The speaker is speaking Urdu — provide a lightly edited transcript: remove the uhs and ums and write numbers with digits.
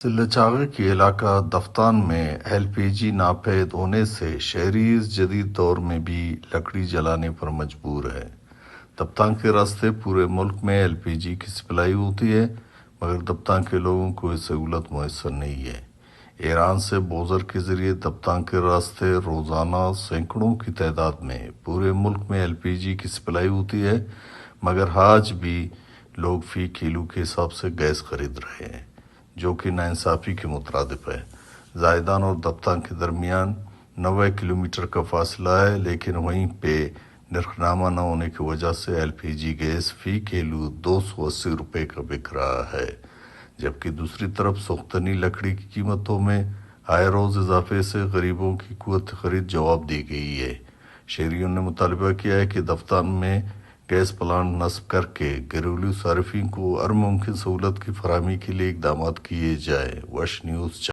سلچاغے کے علاقہ دفتان میں ایل پی جی ناپید ہونے سے شہری اس جدید دور میں بھی لکڑی جلانے پر مجبور ہے۔ دفتان کے راستے پورے ملک میں ایل پی جی کی سپلائی ہوتی ہے، مگر دفتان کے لوگوں کو یہ سہولت میسر نہیں ہے۔ ایران سے بوزر کے ذریعے دفتان کے راستے روزانہ سینکڑوں کی تعداد میں پورے ملک میں ایل پی جی کی سپلائی ہوتی ہے، مگر آج بھی لوگ فی کلو کے حساب سے گیس خرید رہے ہیں، جو کہ ناانصافی کے مترادف ہے۔ زائدان اور دفتان کے درمیان 90 کلومیٹر کا فاصلہ ہے، لیکن وہیں پہ نرخنامہ نہ ہونے کی وجہ سے ایل پی جی گیس فی کلو 280 روپے کا بک رہا ہے، جبکہ دوسری طرف سوختنی لکڑی کی قیمتوں میں آئے روز اضافے سے غریبوں کی قوت خرید جواب دی گئی ہے۔ شہریوں نے مطالبہ کیا ہے کہ دفتان میں گیس پلانٹ نصب کر کے گھریلو صارفین کو ہر ممکن سہولت کی فراہمی کے لیے اقدامات کیے جائیں۔ وش نیوز